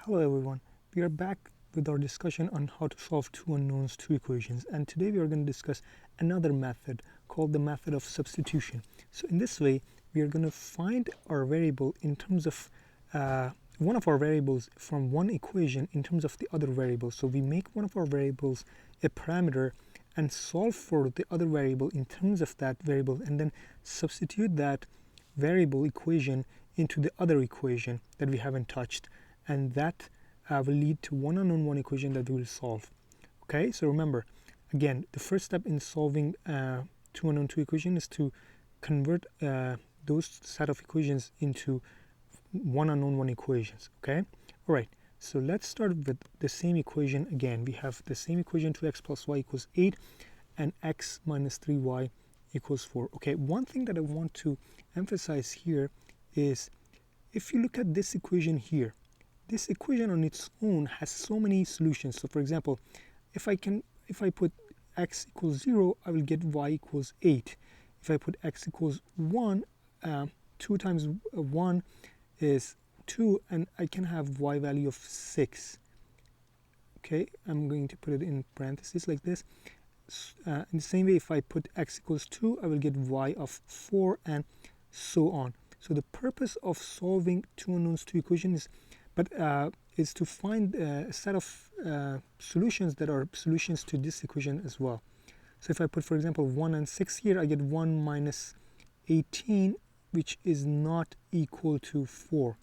Hello everyone, we are back with our discussion on how to solve two unknowns, two equations, and today we are going to discuss another method called the method of substitution. So in this way we are going to find our variable in terms of one of our variables from one equation in terms of the other variable. So we make one of our variables a parameter and solve for the other variable in terms of that variable, and then substitute that variable equation into the other equation that we haven't touched, and that will lead to one unknown, one equation that we will solve. Okay, so remember, again, the first step in solving two unknown, two equation is to convert those set of equations into one unknown, one equations. Okay, all right, so let's start with the same equation again. We have the same equation, 2x plus y equals 8 and x minus 3y equals 4. Okay, one thing that I want to emphasize here is if you look at this equation here, this equation on its own has so many solutions. So for example, if I put x equals 0, I will get y equals 8. If I put x equals 1, 2 times 1 is 2, and I can have y value of 6. Okay, I'm going to put it in parentheses like this. In the same way, if I put x equals 2, I will get y of 4, and so on. So the purpose of solving two unknowns, two equations is to find a set of solutions that are solutions to this equation as well. So if I put, for example, 1 and 6 here, I get 1 minus 18, which is not equal to 4.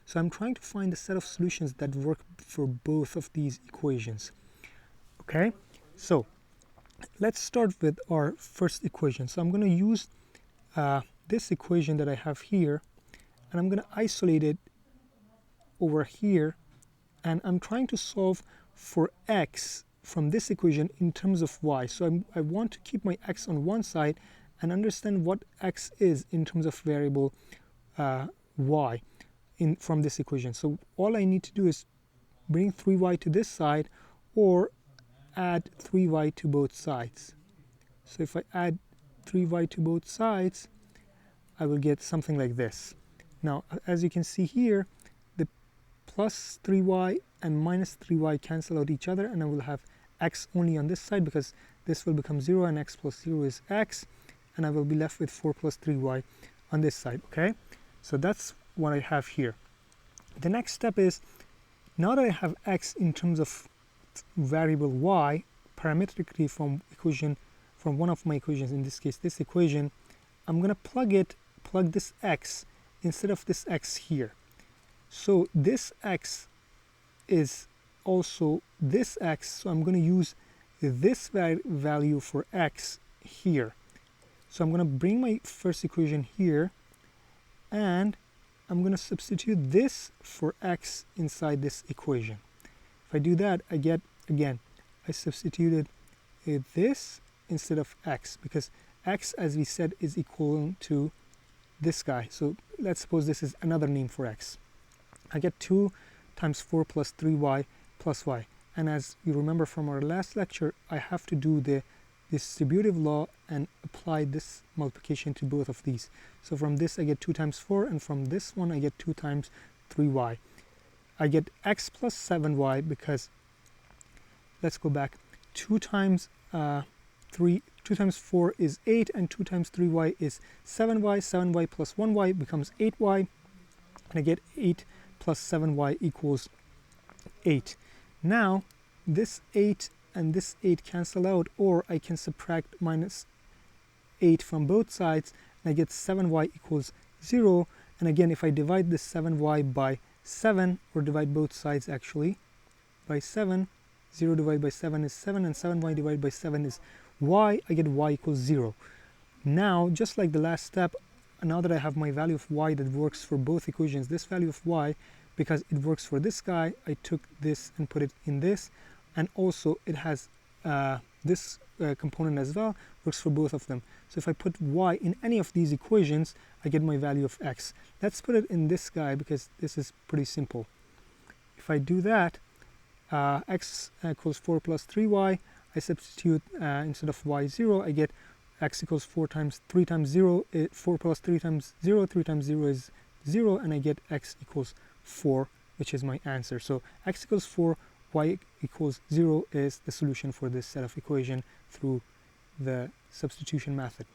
So I'm trying to find a set of solutions that work for both of these equations. Okay, so let's start with our first equation. So I'm going to use this equation that I have here, and I'm going to isolate it over here, and I'm trying to solve for x from this equation in terms of y. So I want to keep my x on one side and understand what x is in terms of variable y from this equation. So all I need to do is bring 3y to this side or add 3y to both sides. So if I add 3y to both sides, I will get something like this. Now, as you can see here, the plus 3y and minus 3y cancel out each other, and I will have x only on this side because this will become 0 and x plus 0 is x, and I will be left with 4 plus 3y on this side. Okay, so that's what I have here. The next step is, now that I have x in terms of variable y parametrically from one of my equations, in this case this equation, I'm going to plug this x instead of this x here. So this x is also this x, so I'm going to use this value for x here. So I'm going to bring my first equation here, and I'm going to substitute this for x inside this equation. If I do that, I get, again, I substituted this instead of x, because x, as we said, is equivalent to this guy. So let's suppose this is another name for x. I get 2 times 4 plus 3y plus y. And as you remember from our last lecture, I have to do the distributive law and apply this multiplication to both of these. So from this I get 2 times 4, and from this one I get 2 times 3y. I get x plus 7y because, let's go back, 2 times 2 times 4 is 8, and 2 times 3y is 7y. 7y plus 1y becomes 8y, and I get 8 plus 7y equals 8. Now this 8 and this 8 cancel out, or I can subtract minus 8 from both sides, and I get 7y equals 0. And again, if I divide this 7y by 7, or divide both sides actually by 7, 0 divided by 7 is 7, and 7y divided by 7 is y, I get y equals 0. Now, just like the last step, now that I have my value of y that works for both equations, this value of y, because it works for this guy, I took this and put it in this, and also it has this component as well, works for both of them. So if I put y in any of these equations, I get my value of x. Let's put it in this guy because this is pretty simple. If I do that, x equals 4 plus 3y, I substitute instead of y 0, I get x equals 4 times 3 times 0, 4 plus 3 times 0, 3 times 0 is 0, and I get x equals 4, which is my answer. So x equals 4, y equals 0 is the solution for this set of equation through the substitution method.